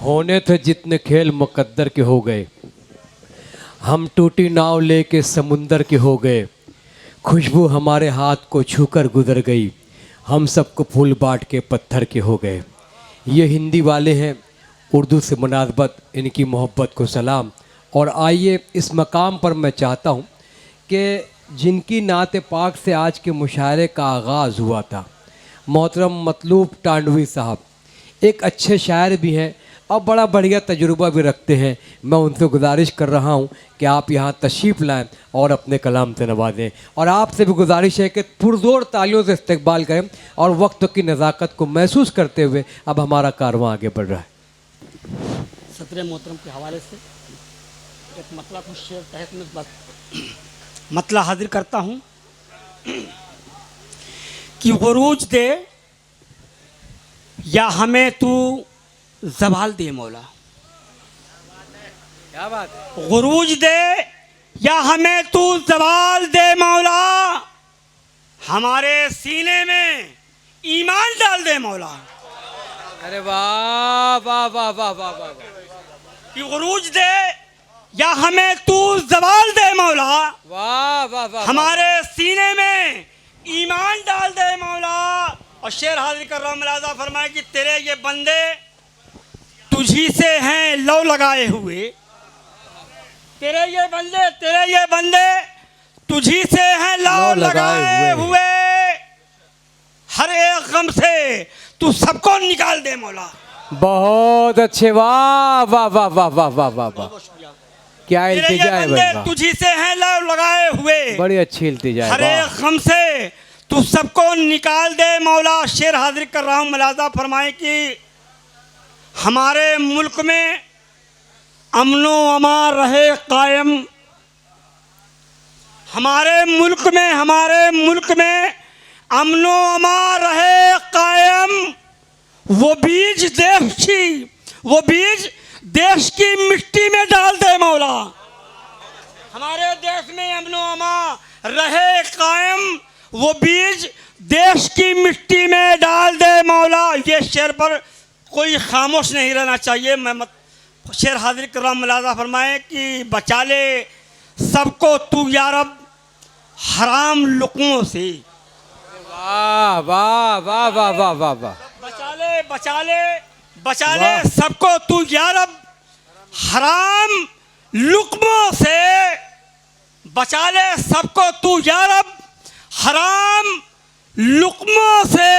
होने थे जितने खेल मुकद्दर के हो गए, हम टूटी नाव लेके समुंदर के हो गए। खुशबू हमारे हाथ को छूकर गुजर गई, हम सबको फूल बांट के पत्थर के हो गए। ये हिंदी वाले हैं, उर्दू से मुनासबत, इनकी मोहब्बत को सलाम। और आइए इस मकाम पर मैं चाहता हूँ कि जिनकी नात पाक से आज के मुशायरे का आगाज़ हुआ था, मोहतरम मतलूब टांडवी साहब एक अच्छे शायर भी हैं और बड़ा बढ़िया तजुर्बा भी रखते हैं। मैं उनसे गुजारिश कर रहा हूं कि आप यहां तशरीफ़ लाएं और अपने कलाम से नवाजें। और आपसे भी गुजारिश है कि पुरजोर तालियों से इस्तकबाल करें और वक्त की नज़ाकत को महसूस करते हुए अब हमारा कारवां आगे बढ़ रहा है। सदर मोहतरम के हवाले से एक मतला कुछ शेर तहत में मतला हाजिर करता हूँ कि गुरूज दे या हमें तू ज़वाल दे मौला। क्या बात है? गुरूज दे या हमें तू ज़वाल दे मौला, हमारे सीने में ईमान डाल दे मौला। अरे वाह वाह वाह वाह वाह वाह। कि गुरूज दे या हमें तू ज़वाल दे मौला, वाह वाह वाह। हमारे सीने में ईमान डाल दे मौला। और शेर हाजिर कर रहा हूँ, मुलाजा फरमाए कि तेरे ये बंदे तुझी से हैं लौ लगाए हुए। तेरे ये बंदे तुझी से हैं लौ लगाए हुए। हर एक गम से तू सबको निकाल दे मौला। बहुत अच्छे, वाह वाह वाह वाह वाह वाह वाह वाह। क्या इल्तिजा है भाई, तुझी से हैं लौ लगाए हुए। बड़ी अच्छी इल्तिजा है। हर एक गम से तू सबको निकाल दे मौला। शेर हाजिर कर रहा हूँ, मुलाजा फरमाए कि हमारे मुल्क में अमनो अमान रहे कायम। हमारे मुल्क में अमनो अमान रहे कायम। वो बीज देश की मिट्टी में डाल दे मौला। हमारे देश में अमनो अमान रहे कायम, वो बीज देश की मिट्टी में डाल दे मौला। ये शेर पर कोई खामोश नहीं रहना चाहिए। मैं शेर हाजिर कर रहा हूँ, मुलाजा फरमाए कि बचा ले सबको तू या रब हराम लुक़मों से। वाह वाह वाह वाह वाह वाह वाह। बचा ले सबको तू या रब हराम लुक़मों से। बचा ले सबको तू या रब हराम लुक़मों से।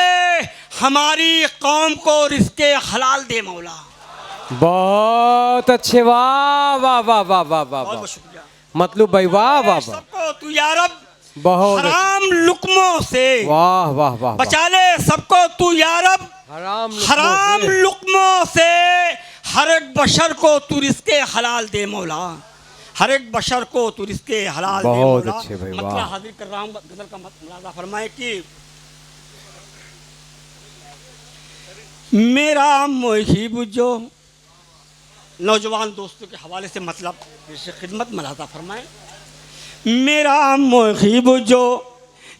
हमारी कौम को रिज़्क़े हलाल दे मौला। बहुत अच्छे, वाह वाह वाह वाह वाह वाह। बहुत शुक्रिया मतलब भाई, वाह वाह वाह। सबको तू या रब बहुत हराम लुक़मों से। वाह वाह वाह। बचा ले सबको तू या रब हराम लुक़मों से। हर एक बशर को तू रिज़्क़े हलाल दे मौला। हर एक बशर को तू रिज़्क़े हलाल दे मौला। बहुत अच्छे भाई, वाह। मतलब हाजिर कर रहा हूँ गज़ल का मुलाज़ा फरमाए कि मेरा मुहिब जो नौजवान दोस्तों के हवाले से मतलब खिदमत मुलाज़ा फरमाए। मेरा मुहिब जो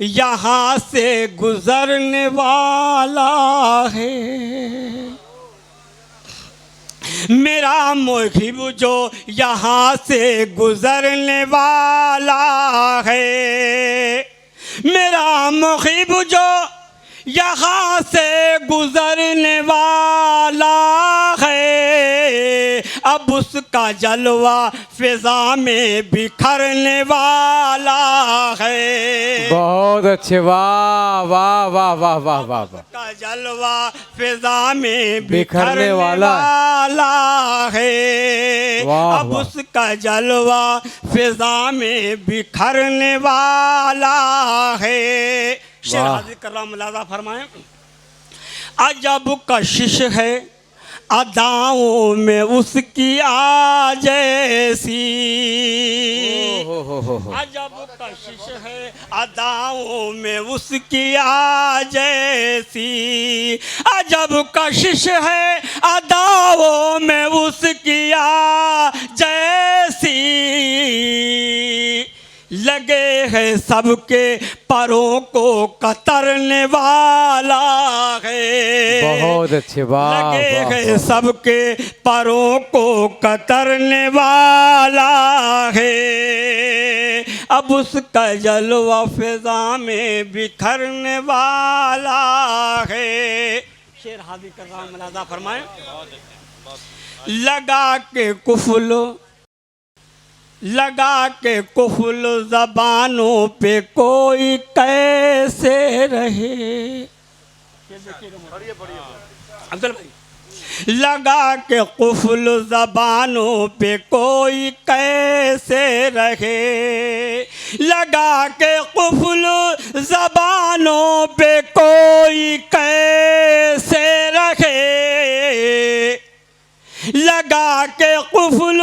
यहाँ से गुज़रने वाला है। मेरा मुहिब जो यहाँ से गुज़रने वाला है। मेरा मुहिब जो यहाँ से गुज़रने वाला है। अब उसका जलवा फ़िज़ा में बिखरने वाला है। बहुत अच्छे, वाह वाह वाह वाह वाह वाह। उसका जलवा फ़िज़ा में बिखरने वाला है। अब उसका जलवा फ़िज़ा में बिखरने वाला है। शेर हाजिर कर रहा हूँ, मुलाज़ा फरमाएं। अजब कशिश है अदाओं में उसकी आ जैसी। अजब कशिश है अदाओं में उसकी आ जैसी। अजब कशिश है अदाओं में उसकी आ जैसी। लगे हैं सबके परों को कतरने वाला है। बहुत अच्छे, वाह लगे वाह, है वाह। सबके परों को कतरने वाला है। अब उसका जलवा फिजा में बिखरने वाला है। शेर हादी कर रहा हूं, मुलाजा फरमाए। लगा के कुफल ज़बानों पे कोई कैसे रहे। अब्दुल भाई, लगा के कुफल ज़बानों पे कोई कैसे रहे। लगा के कुफल ज़बानों पे कोई कैसे रहे। लगा के कुफल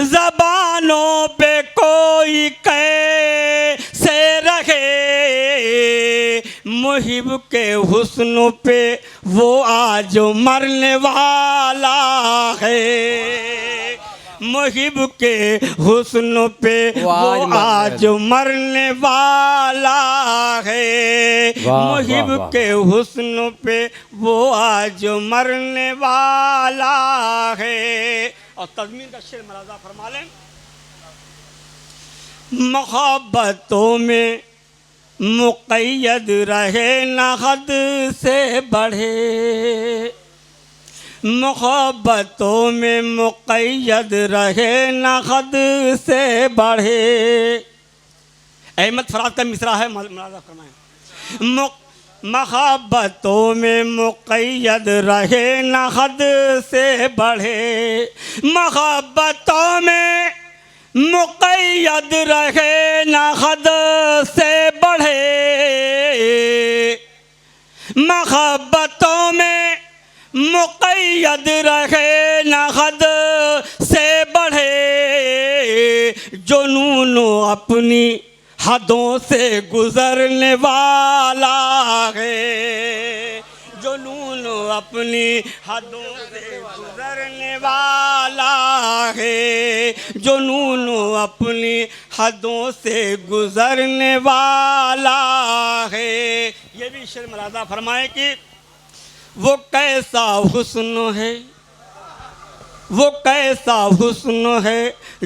ज़बानों पे कोई कैसे रहे। मुहिब के हुस्न पे वो आज मरने वाला है। मुहिब के हुस्न पे वो आज मरने वाला है। मुहिब के हुस्न पे वो आज मरने वाला है। और तज़मीन का शेर मुलाजा फरमा लें। मोहब्बतों में मुक़य्यद रहे न हद से बढ़े। मोहब्बतों में मुक़य्यद रहे न हद से बढ़े। अहमद फराद का मिसरा है, मुलाज़ा फरमाएं। मोहब्बतों में मुक़य्यद रहे न हद से बढ़े। मोहब्बतों में मुक़य्यद रहे न हद से बढ़े। मोहब्बतों में मुक़य्यद रहे न हद से बढ़े। जुनून अपनी हदों से गुज़रने वाला है। जुनून अपनी हदों से गुज़रने वाला है। जुनून अपनी हदों से गुज़रने वाला है। ये भी शेर मुलाज़ा फरमाए कि वो कैसा हुस्न है, वो कैसा हुस्न है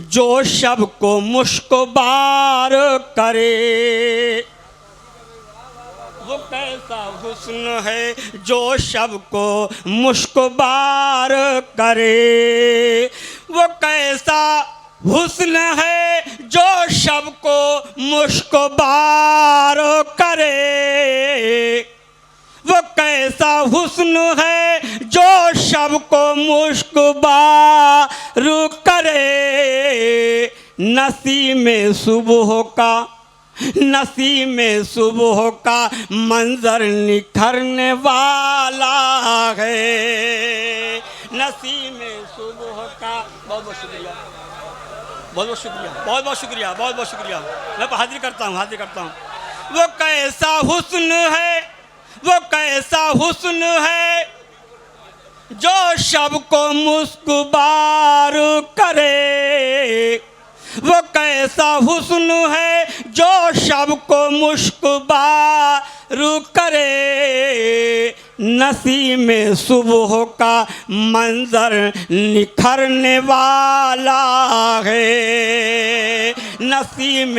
जो शब को मुश्कबार करे। वो कैसा हुस्न है जो शब को मुश्कबार करे। वो कैसा हुस्न है जो शब को मुश्कबार करे। वो कैसा हुस्न है जो शब को मुश्कबार करे। नसीम सुबह का, नसीम सुबह का मंजर निखरने वाला है। नसीम सुबह का बहुत बहुत शुक्रिया, बहुत बहुत शुक्रिया, बहुत बहुत शुक्रिया, बहुत बहुत शुक्रिया। मैं हाजिर करता हूँ, हाजिर करता हूँ। वो कैसा हुस्न है, वो कैसा हुस्न है जो शब को मुस्कुबार करे। वो कैसा हुस्न है जो शब को मुस्कुबार करे। नसीम सुबह का मंजर निखरने वाला है। नसीम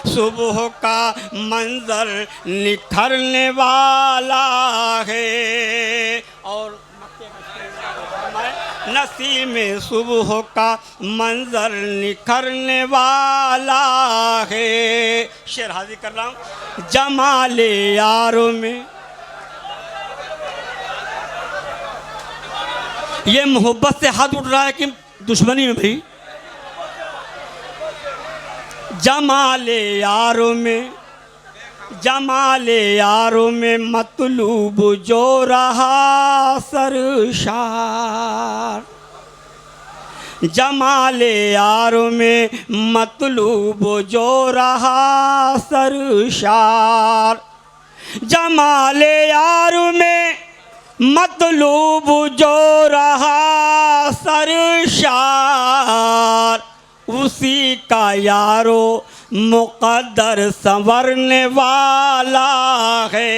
सुबह का मंजर निखरने वाला है। और नसीम सुबह का मंजर निखरने वाला है। शेर हाजिर कर रहा हूँ। जमाले यारों में, ये मोहब्बत से हाथ उठ रहा है कि दुश्मनी में भाई। जमाले यारों में, जमाले यारों में मतलूब जो रहा सरशार। जमाले यारों में मतलूब जो रहा सरशार। जमाले यारों में मतलूब जो रहा सरशार। उसी का यारो मुक़द्दर संवरने वाला है,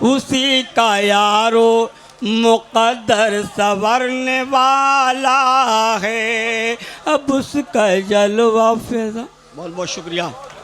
उसी का यारो मुक़द्दर संवरने वाला है, अब उसका जलवा फिजा। बहुत बहुत शुक्रिया।